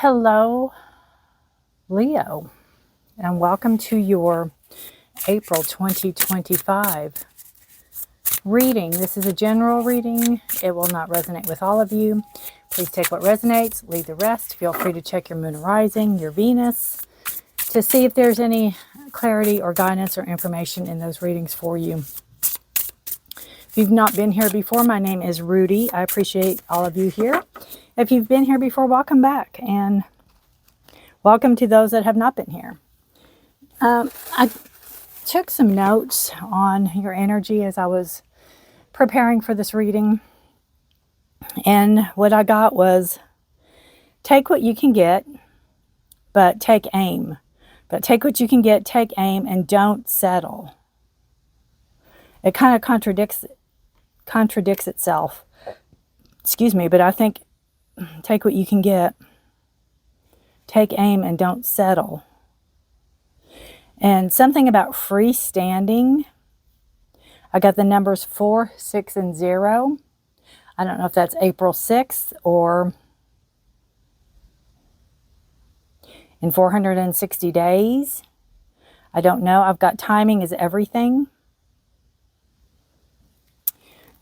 Hello, Leo, and welcome to your April 2025 reading. This is a general reading. It will not resonate with all of you. Please take what resonates, leave the rest. Feel free to check your moon rising, your Venus, to see if there's any clarity or guidance or information in those readings for you. If you've not been here before, my name is Rudi. I appreciate all of you here. If you've been here before, welcome back, and welcome to those that have not been here. I took some notes on your energy as I was preparing for this reading, and what I got was take what you can get, but take aim. But take what you can get, take aim, and don't settle. It kind of contradicts itself. Excuse me, but I think take what you can get, take aim, and don't settle. And something about freestanding. I got the numbers 4, 6, and 0. I don't know if that's April 6th or in 460 days. I don't know. I've got timing is everything.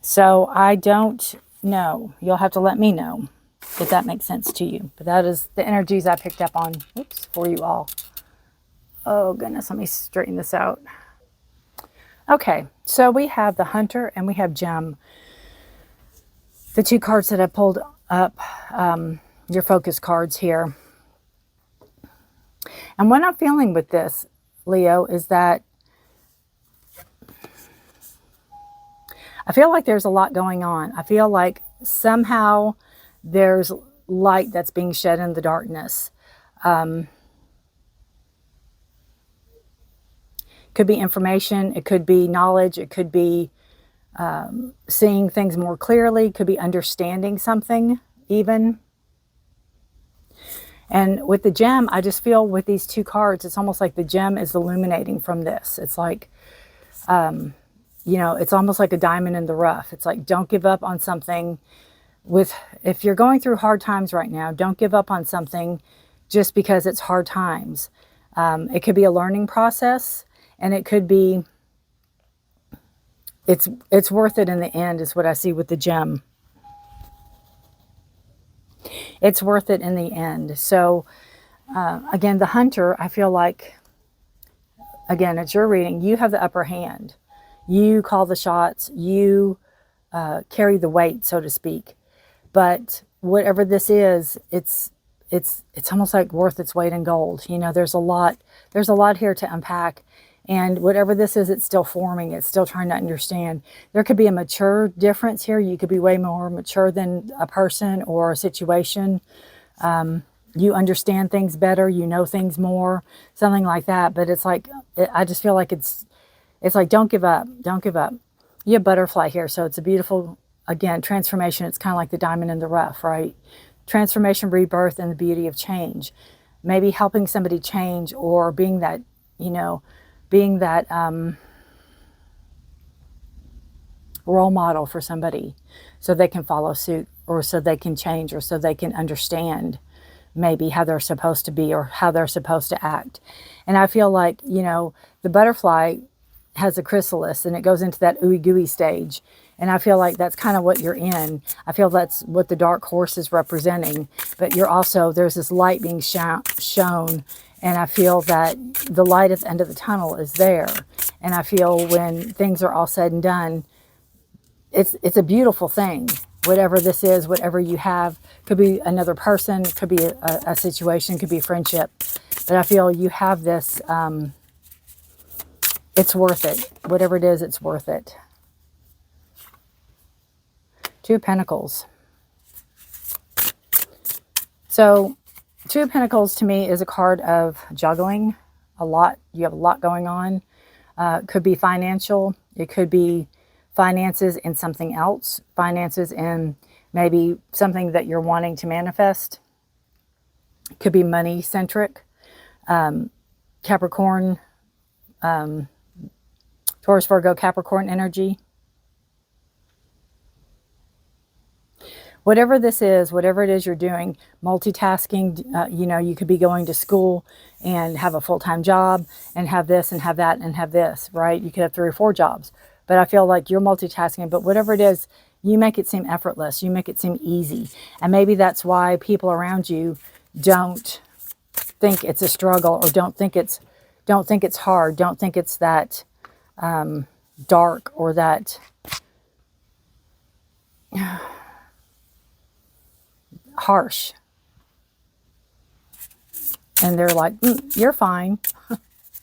So I don't know. You'll have to let me know if that makes sense to you. But that is the energies I picked up on, for you all. Oh goodness, let me straighten this out. Okay, so we have the Hunter and we have Gem. The two cards that I pulled up, your focus cards here. And what I'm feeling with this, Leo, is that I feel like there's a lot going on. I feel like somehow there's light that's being shed in the darkness. Could be information, it could be knowledge, it could be seeing things more clearly, it could be understanding something even. And with the Gem, I just feel with these two cards, it's almost like the Gem is illuminating from this. It's like, it's almost like a diamond in the rough. It's like, don't give up on something. If you're going through hard times right now, don't give up on something just because it's hard times. It could be a learning process, and it could be, it's worth it in the end, is what I see with the Gem. It's worth it in the end. So, again, the Hunter, I feel like, again, it's your reading. You have the upper hand. You call the shots. You carry the weight, so to speak. But whatever this is, it's almost like worth its weight in gold. There's a lot here to unpack. And whatever this is, it's still forming. It's still trying to understand. There could be a mature difference here. You could be way more mature than a person or a situation. You understand things better. You know things more. Something like that. But it's like, I just feel like it's like, don't give up. Don't give up. You have butterfly here. So it's a beautiful, again, transformation. It's kind of like the diamond in the rough, right? Transformation, rebirth, and the beauty of change. Maybe helping somebody change, or being that, role model for somebody so they can follow suit, or so they can change, or so they can understand maybe how they're supposed to be or how they're supposed to act. And I feel like, the butterfly has a chrysalis and it goes into that ooey gooey stage. And I feel like that's kind of what you're in. I feel that's what the dark horse is representing. But you're also, there's this light being shown. And I feel that the light at the end of the tunnel is there. And I feel when things are all said and done, it's a beautiful thing. Whatever this is, whatever you have, could be another person, could be a situation, could be a friendship. But I feel you have this, it's worth it. Whatever it is, it's worth it. Two of Pentacles. So, Two of Pentacles to me is a card of juggling a lot. You have a lot going on. It could be financial. It could be finances in something else. Finances in maybe something that you're wanting to manifest. It could be money centric. Capricorn, Taurus, Virgo, Capricorn energy. Whatever this is, whatever it is you're doing, multitasking, you know, you could be going to school and have a full-time job and have this and have that and have this, right? You could have 3 or 4 jobs. But I feel like you're multitasking, but whatever it is, you make it seem effortless. You make it seem easy. And maybe that's why people around you don't think it's a struggle, or don't think it's hard, don't think it's that dark or that harsh. And they're like, you're fine,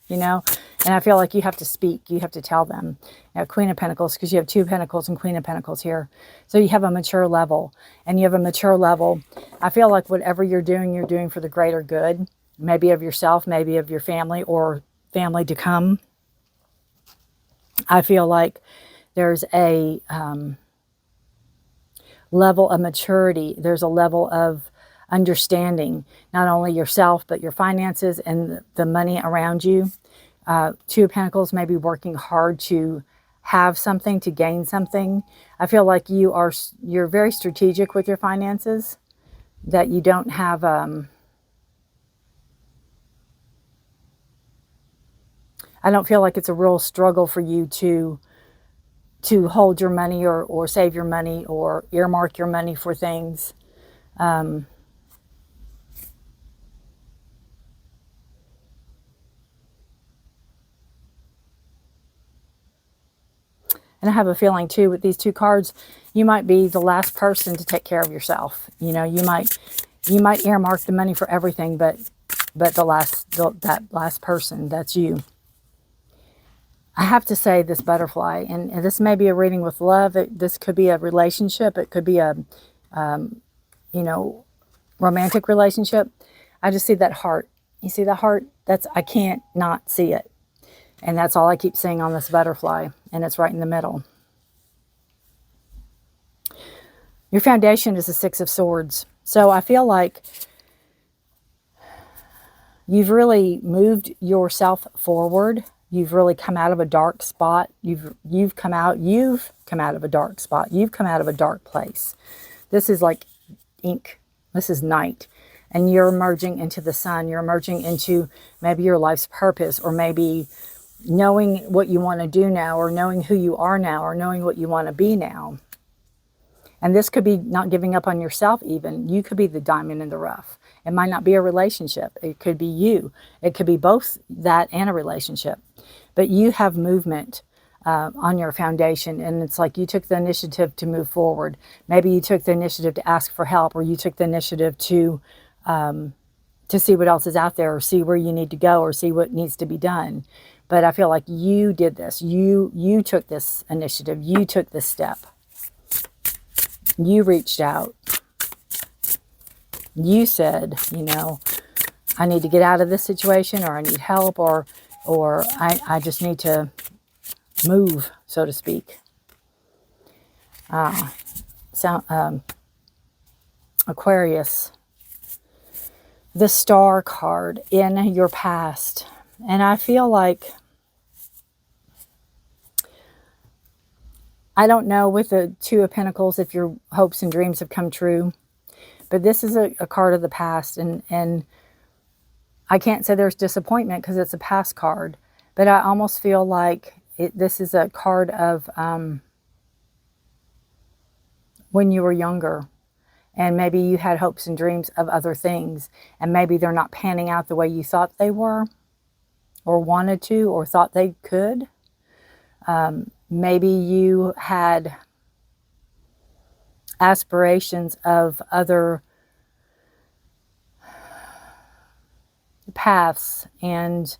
you know. And I feel like you have to speak, you have to tell them. You know, Queen of Pentacles, because you have 2 Pentacles and Queen of Pentacles here. So you have a mature level, and you have a mature level. I feel like whatever you're doing for the greater good, maybe of yourself, maybe of your family, or family to come. I feel like there's a level of maturity. There's a level of understanding, not only yourself, but your finances and the money around you. 2 of Pentacles, maybe working hard to have something, to gain something. I feel like you're very strategic with your finances, that you don't have, I don't feel like it's a real struggle for you to hold your money, or save your money, or earmark your money for things. And I have a feeling too, with these 2 cards, you might be the last person to take care of yourself. You know, you might earmark the money for everything, but that last person, that's you. I have to say, this butterfly, and this may be a reading with love. This could be a relationship. It could be a, you know, romantic relationship. I just see that heart. You see the heart? I can't not see it. And that's all I keep seeing on this butterfly. And it's right in the middle. Your foundation is the 6 of Swords. So I feel like you've really moved yourself forward. You've really come out of a dark spot. You've come out of a dark spot. You've come out of a dark place. This is like ink. This is night. And you're emerging into the sun. You're emerging into maybe your life's purpose, or maybe knowing what you want to do now, or knowing who you are now, or knowing what you want to be now. And this could be not giving up on yourself even. You could be the diamond in the rough. It might not be a relationship. It could be you. It could be both that and a relationship. But you have movement on your foundation. And it's like you took the initiative to move forward. Maybe you took the initiative to ask for help, or you took the initiative to see what else is out there, or see where you need to go, or see what needs to be done. But I feel like you did this. You took this initiative. You took this step. You reached out. You said, you know, I need to get out of this situation, or I need help, or I just need to move, so to speak. Aquarius. The Star card in your past. And I feel like, I don't know with the 2 of Pentacles if your hopes and dreams have come true. But this is a card of the past. And I can't say there's disappointment because it's a past card. But I almost feel like this is a card of when you were younger. And maybe you had hopes and dreams of other things. And maybe they're not panning out the way you thought they were, or wanted to, or thought they could. Maybe you had aspirations of other paths, and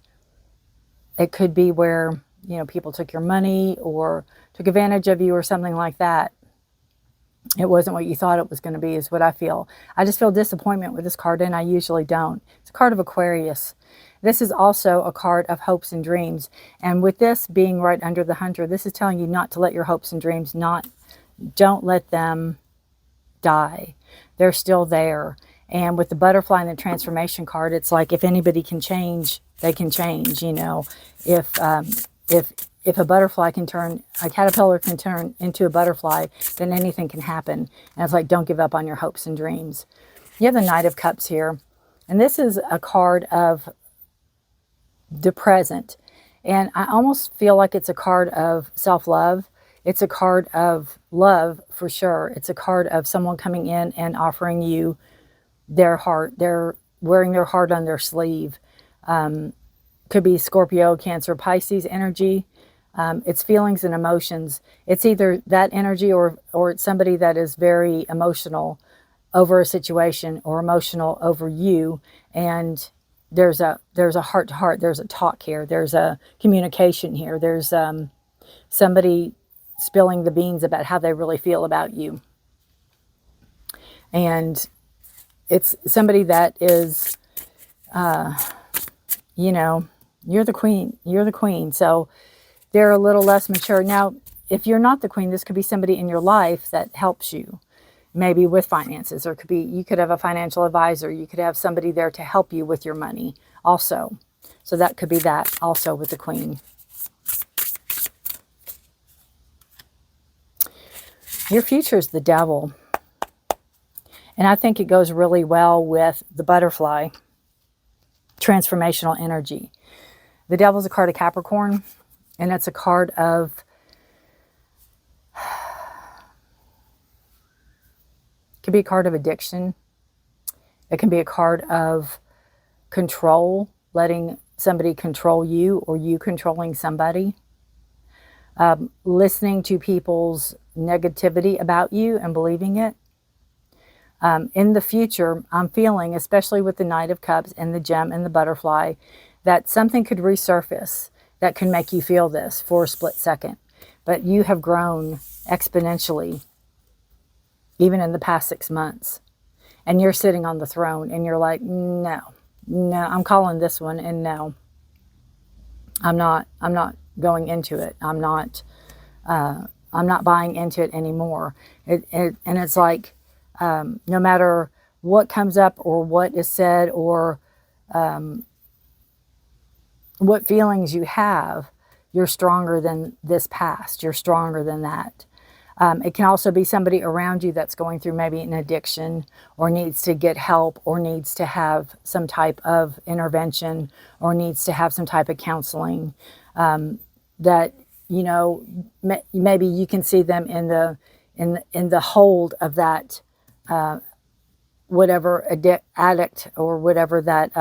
it could be where, you know, people took your money or took advantage of you or something like that. It wasn't what you thought it was going to be, is what I feel. I just feel disappointment with this card, and I usually don't. It's a card of Aquarius. This is also a card of hopes and dreams. And with this being right under the 100, this is telling you not to let your hopes and dreams, don't let them die. They're still there. And with the butterfly and the transformation card, it's like if anybody can change, they can change. You know, if if a butterfly can turn, a caterpillar can turn into a butterfly, then anything can happen. And it's like, don't give up on your hopes and dreams. You have the Knight of Cups here. And this is a card of the present. And I almost feel like it's a card of self-love. It's a card of love for sure. It's a card of someone coming in and offering you their heart. They're wearing their heart on their sleeve. Could be Scorpio, Cancer, Pisces energy. It's feelings and emotions. It's either that energy or it's somebody that is very emotional over a situation or emotional over you. And there's a heart to heart. There's a talk here. There's a communication here. There's somebody spilling the beans about how they really feel about you. And it's somebody that is, you know, you're the queen. You're the queen. So they're a little less mature. Now, if you're not the queen, this could be somebody in your life that helps you. Maybe with finances, or it could be, you could have a financial advisor. You could have somebody there to help you with your money also. So that could be that also with the queen. Your future is the devil. And I think it goes really well with the butterfly. Transformational energy. The devil's a card of Capricorn. And it's a card of could be a card of addiction. It can be a card of control, letting somebody control you or you controlling somebody. Listening to people's negativity about you and believing it. In the future, I'm feeling, especially with the Knight of Cups and the gem and the butterfly, that something could resurface that can make you feel this for a split second. But you have grown exponentially even in the past 6 months. And you're sitting on the throne and you're like, no, I'm calling this one, and no, I'm not going into it. I'm not buying into it anymore. And it's like, no matter what comes up or what is said or what feelings you have, you're stronger than this past. You're stronger than that. It can also be somebody around you that's going through maybe an addiction or needs to get help or needs to have some type of intervention or needs to have some type of counseling, that, you know, maybe you can see them in the hold of that, whatever addict or whatever that,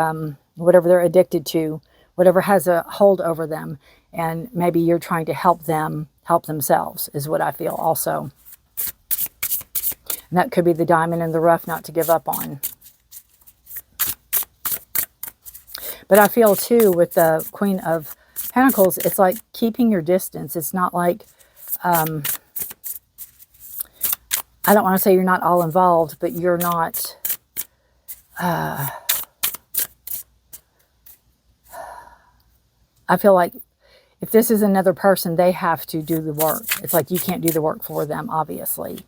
whatever they're addicted to, whatever has a hold over them. And maybe you're trying to help them help themselves is what I feel also. And that could be the diamond in the rough not to give up on. But I feel too with the Queen of Pentacles, it's like keeping your distance. It's not like, I don't want to say you're not all involved, but you're not, I feel like if this is another person, they have to do the work. It's like you can't do the work for them, obviously.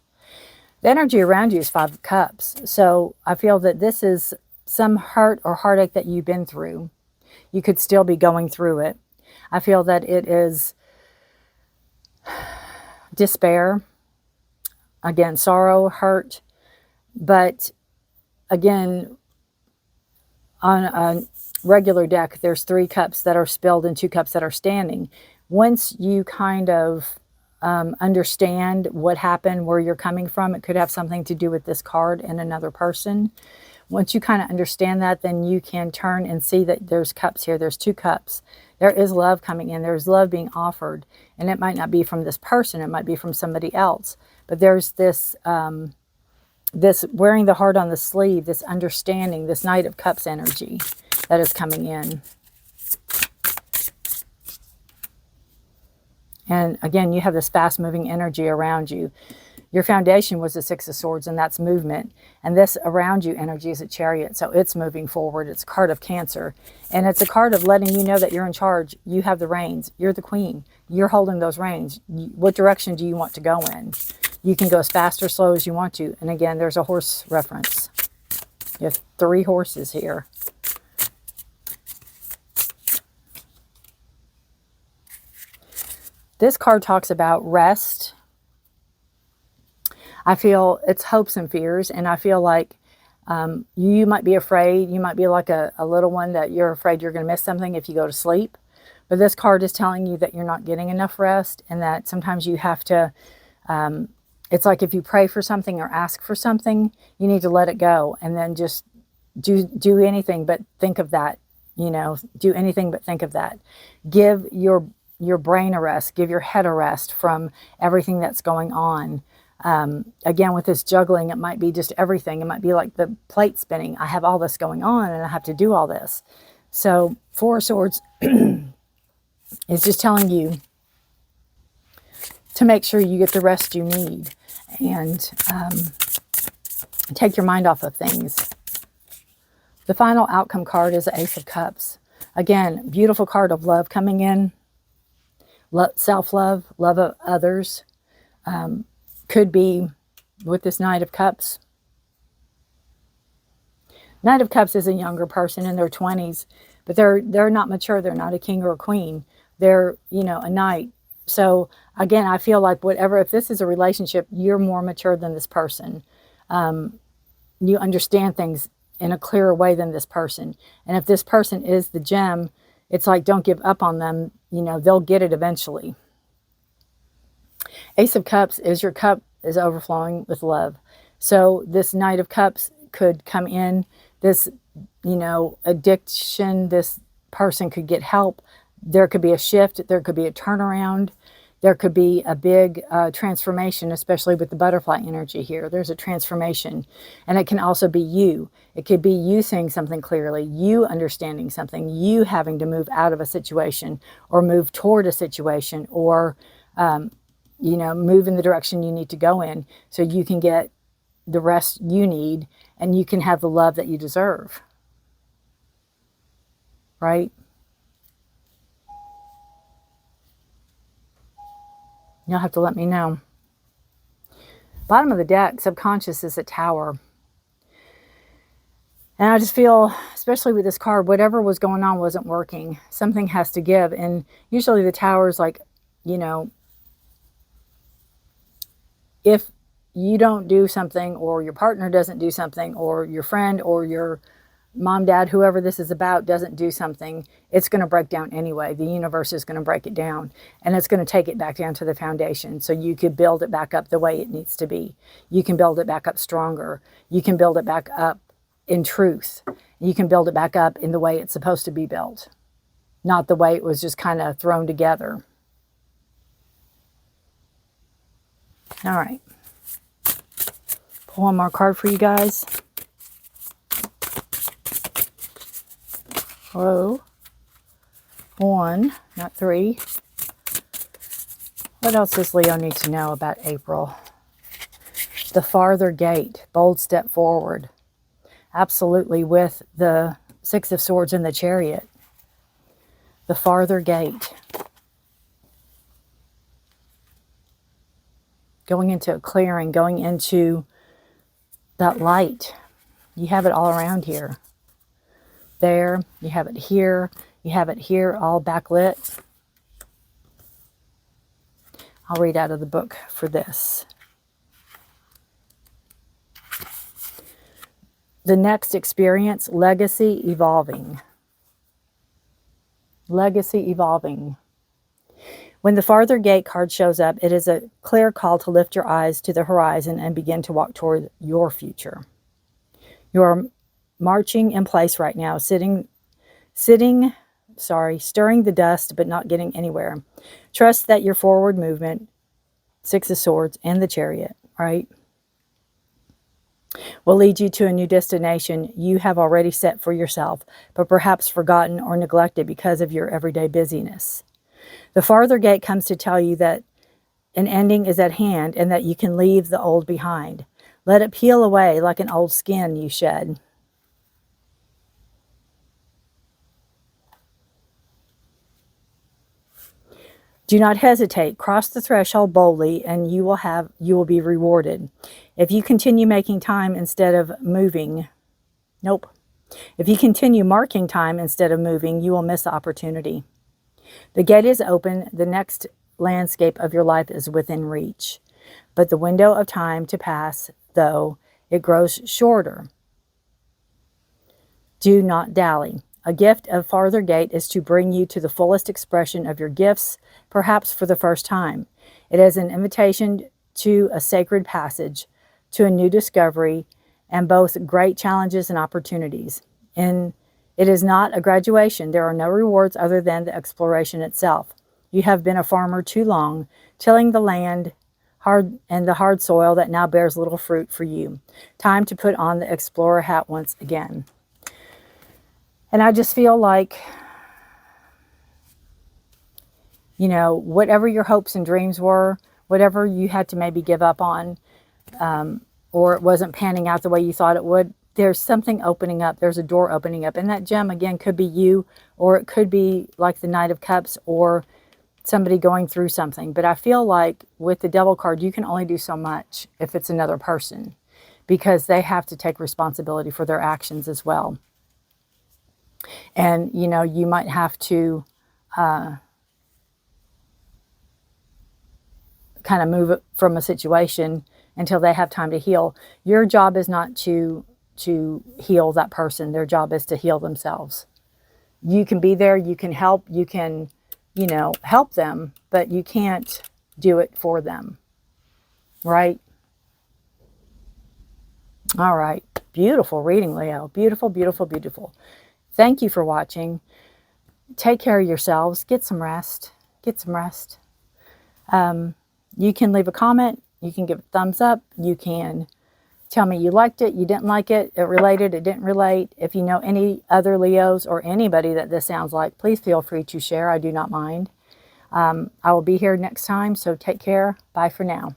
The energy around you is 5 of Cups. So I feel that this is some hurt or heartache that you've been through. You could still be going through it. I feel that it is despair. Again, sorrow, hurt. But again, on a regular deck, there's 3 cups that are spilled and 2 cups that are standing. Once you kind of understand what happened, where you're coming from, it could have something to do with this card and another person. Once you kind of understand that, then you can turn and see that there's cups here. There's 2 cups. There is love coming in. There's love being offered. And it might not be from this person. It might be from somebody else. But there's this, this wearing the heart on the sleeve, this understanding, this Knight of Cups energy that is coming in. And again, you have this fast-moving energy around you. Your foundation was the 6 of Swords, and that's movement. And this around you energy is a Chariot, so it's moving forward. It's a card of Cancer. And it's a card of letting you know that you're in charge. You have the reins. You're the queen. You're holding those reins. What direction do you want to go in? You can go as fast or slow as you want to. And again, there's a horse reference. You have 3 horses here. This card talks about rest. I feel it's hopes and fears, and I feel like you might be afraid. You might be like a little one that you're afraid you're going to miss something if you go to sleep. But this card is telling you that you're not getting enough rest, and that sometimes you have to, it's like if you pray for something or ask for something, you need to let it go and then just do anything but think of that. You know, do anything but think of that. Give your brain a rest. Give your head a rest from everything that's going on. Again, with this juggling, it might be just everything. It might be like the plate spinning. I have all this going on and I have to do all this. So Four of Swords is just telling you to make sure you get the rest you need and take your mind off of things. The final outcome card is the Ace of Cups. Again, beautiful card of love coming in. Self-love, love of others. Could be with this Knight of Cups. Knight of Cups is a younger person in their 20s, but they're not mature. They're not a king or a queen. They're, you know, a knight. So again, I feel like if this is a relationship, you're more mature than this person. You understand things in a clearer way than this person. And if this person is the gem, it's like, don't give up on them. You know, they'll get it eventually. Ace of Cups is your cup is overflowing with love. So this Knight of Cups could come in. This, you know, addiction, this person could get help. There could be a shift. There could be a turnaround. There could be a big transformation, especially with the butterfly energy here. There's a transformation. And it can also be you. It could be you seeing something clearly, you understanding something, you having to move out of a situation or move toward a situation or, you know, move in the direction you need to go in so you can get the rest you need and you can have the love that you deserve. Right? You'll have to let me know. Bottom of the deck, subconscious is a Tower. And I just feel, especially with this card, whatever was going on wasn't working. Something has to give. And usually the Tower is like, you know, if you don't do something or your partner doesn't do something or your friend or your mom, dad, whoever this is about doesn't do something, it's going to break down anyway. The universe is going to break it down and it's going to take it back down to the foundation so you could build it back up the way it needs to be. You can build it back up stronger. You can build it back up in truth. You can build it back up in the way it's supposed to be built, not the way it was just kind of thrown together. All right. Pull one more card for you guys. Whoa. One, not three. What else does Leo need to know about April? The farther gate, bold step forward. Absolutely, with the Six of Swords and the Chariot. The farther gate. Going into a clearing, going into that light. You have it all around here. There, you have it here, you have it here, all backlit. I'll read out of the book for this. The next experience, legacy evolving. Legacy evolving. When the farther gate card shows up, it is a clear call to lift your eyes to the horizon and begin to walk toward your future. You are marching in place right now, stirring the dust, but not getting anywhere. Trust that your forward movement, Six of Swords and the Chariot, right, will lead you to a new destination you have already set for yourself, but perhaps forgotten or neglected because of your everyday busyness. The farther gate comes to tell you that an ending is at hand and that you can leave the old behind. Let it peel away like an old skin you shed. Do not hesitate. Cross the threshold boldly and you will be rewarded. If you continue making time instead of moving, If you continue marking time instead of moving, you will miss the opportunity. The gate is open. The next landscape of your life is within reach. But the window of time to pass, though, it grows shorter. Do not dally. A gift of farther gate is to bring you to the fullest expression of your gifts, perhaps for the first time. It is an invitation to a sacred passage, to a new discovery, and both great challenges and opportunities. It is not a graduation. There are no rewards other than the exploration itself. You have been a farmer too long, tilling the land and the hard soil that now bears little fruit for you. Time to put on the explorer hat once again. And I just feel like, you know, whatever your hopes and dreams were, whatever you had to maybe give up on, or it wasn't panning out the way you thought it would, there's something opening up. There's a door opening up. And that gem, again, could be you, or it could be like the Knight of Cups, or somebody going through something. But I feel like with the Devil card, you can only do so much if it's another person, because they have to take responsibility for their actions as well. And, you know, you might have to kind of move it from a situation until they have time to heal. Your job is not to heal that person. Their job is to heal themselves. You can be there, you can help, you can, you know, help them, but you can't do it for them. Right? All right. Beautiful reading, Leo. Beautiful, beautiful, beautiful. Thank you for watching. Take care of yourselves. Get some rest. Get some rest. You can leave a comment. You can give a thumbs up. You can tell me you liked it, you didn't like it, it related, it didn't relate. If you know any other Leos or anybody that this sounds like, please feel free to share. I do not mind. I will be here next time, so take care. Bye for now.